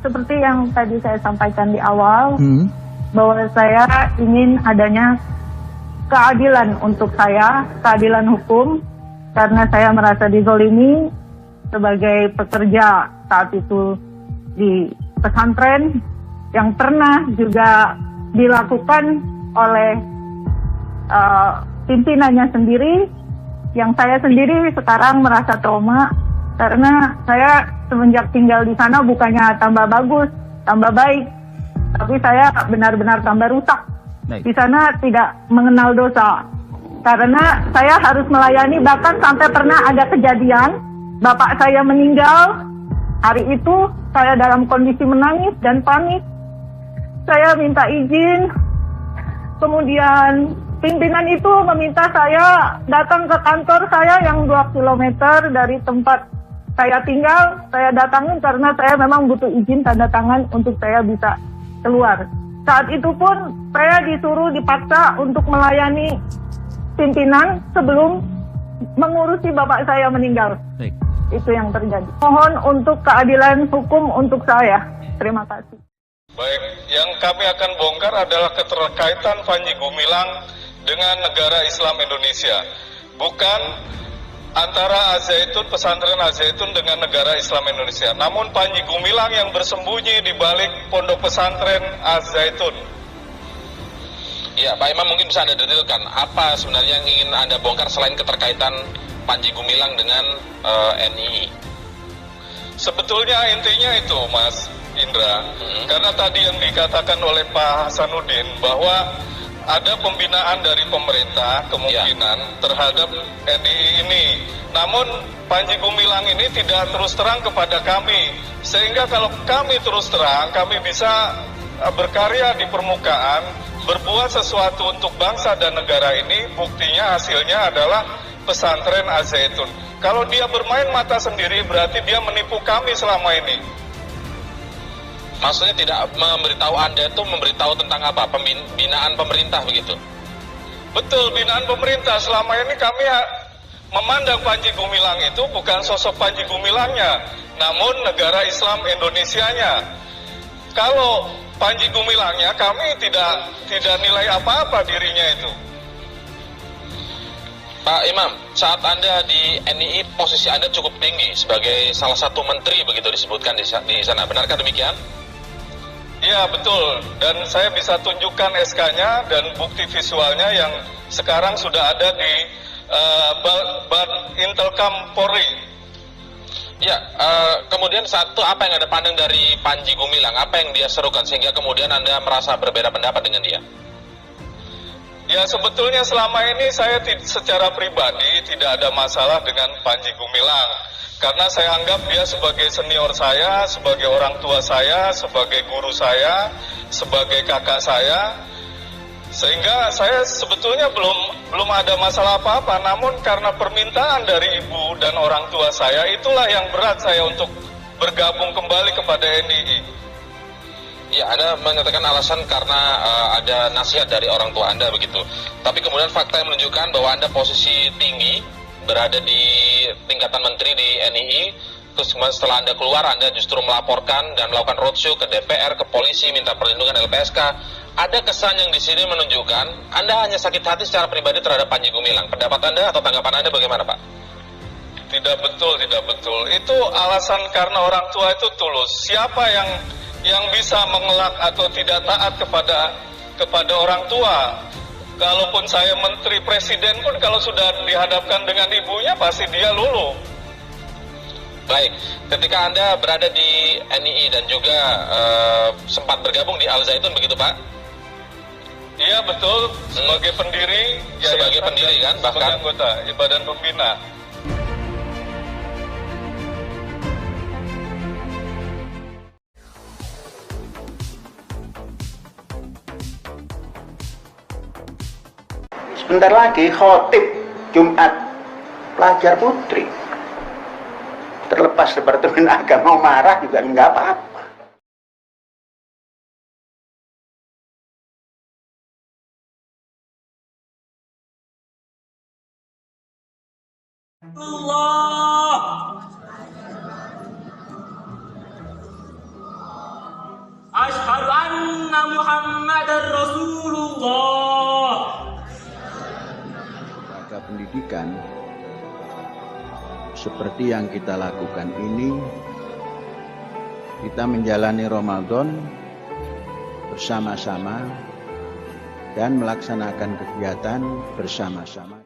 Seperti yang tadi saya sampaikan di awal, bahwa saya ingin adanya keadilan untuk saya, keadilan hukum, karena saya merasa dizolimi sebagai pekerja saat itu di pesantren yang pernah juga dilakukan oleh pimpinannya sendiri, yang saya sendiri sekarang merasa trauma karena saya semenjak tinggal di sana bukannya tambah bagus, tambah baik, tapi saya benar-benar tambah rusak. Di sana tidak mengenal dosa, karena saya harus melayani, bahkan sampai pernah ada kejadian bapak saya meninggal. Hari itu saya dalam kondisi menangis dan panik. Saya minta izin, kemudian pimpinan itu meminta saya datang ke kantor saya yang 2 kilometer dari tempat saya tinggal. Saya datangin karena saya memang butuh izin tanda tangan untuk saya bisa keluar. Saat itu pun saya disuruh dipaksa untuk melayani pimpinan sebelum mengurusi bapak saya meninggal. Baik. Itu yang terjadi. Mohon untuk keadilan hukum untuk saya. Terima kasih. Baik, yang kami akan bongkar adalah keterkaitan Panji Gumilang dengan negara Islam Indonesia. Bukan antara Al-Zaitun, pesantren Al-Zaitun dengan negara Islam Indonesia. Namun Panji Gumilang yang bersembunyi di balik pondok pesantren Al-Zaitun. Ya, Pak Imam, mungkin bisa Anda detailkan apa sebenarnya yang ingin Anda bongkar selain keterkaitan Panji Gumilang dengan NII? Sebetulnya intinya itu, Mas Indra, karena tadi yang dikatakan oleh Pak Hasanuddin bahwa ada pembinaan dari pemerintah kemungkinan terhadap NII ini. Namun Panji Gumilang ini tidak terus terang kepada kami, sehingga kalau kami terus terang, kami bisa berkarya di permukaan, berbuat sesuatu untuk bangsa dan negara ini. Buktinya hasilnya adalah pesantren Al-Zaitun. Kalau dia bermain mata sendiri, berarti dia menipu kami selama ini. Maksudnya tidak memberitahu Anda itu memberitahu tentang apa? Pembinaan pemerintah begitu? Betul, binaan pemerintah. Selama ini kami memandang Panji Gumilang itu bukan sosok Panji Gumilangnya, namun negara Islam Indonesianya. Kalau Panji Gumilangnya, kami tidak nilai apa-apa dirinya itu. Pak Imam, saat Anda di NII, posisi Anda cukup tinggi sebagai salah satu menteri begitu disebutkan di sana. Benarkah demikian? Iya, betul. Dan saya bisa tunjukkan SK-nya dan bukti visualnya yang sekarang sudah ada di Intelkam Polri. Ya, kemudian satu, apa yang Anda pandang dari Panji Gumilang? Apa yang dia serukan sehingga kemudian Anda merasa berbeda pendapat dengan dia? Ya, sebetulnya selama ini saya secara pribadi tidak ada masalah dengan Panji Gumilang. Karena saya anggap dia sebagai senior saya, sebagai orang tua saya, sebagai guru saya, sebagai kakak saya. Sehingga saya sebetulnya belum ada masalah apa-apa. Namun karena permintaan dari ibu dan orang tua saya, itulah yang berat saya untuk bergabung kembali kepada NII. Ya, Anda mengatakan alasan karena ada nasihat dari orang tua Anda begitu. Tapi kemudian fakta yang menunjukkan bahwa Anda posisi tinggi, berada di tingkatan menteri di NII, terus setelah Anda keluar, Anda justru melaporkan dan melakukan roadshow ke DPR, ke polisi, minta perlindungan LPSK. Ada kesan yang di sini menunjukkan Anda hanya sakit hati secara pribadi terhadap Panji Gumilang. Pendapat Anda atau tanggapan Anda bagaimana, Pak? Tidak betul, tidak betul. Itu alasan karena orang tua itu tulus. Siapa yang bisa mengelak atau tidak taat kepada orang tua? Kalaupun saya menteri presiden pun kalau sudah dihadapkan dengan ibunya pasti dia luluh. Baik, ketika Anda berada di NII dan juga sempat bergabung di Al-Zaitun begitu, Pak? Iya, betul, sebagai pendiri. Sebagai pendiri kan, bahkan sebagai anggota Badan Pembina. Sebentar lagi khotib Jumat pelajar putri. Terlepas Departemen Agama marah juga nggak apa-apa. Allah. Asyhadu anna Muhammadar Rasulullah. Lembaga pendidikan seperti yang kita lakukan ini, kita menjalani Ramadan bersama-sama dan melaksanakan kegiatan bersama-sama.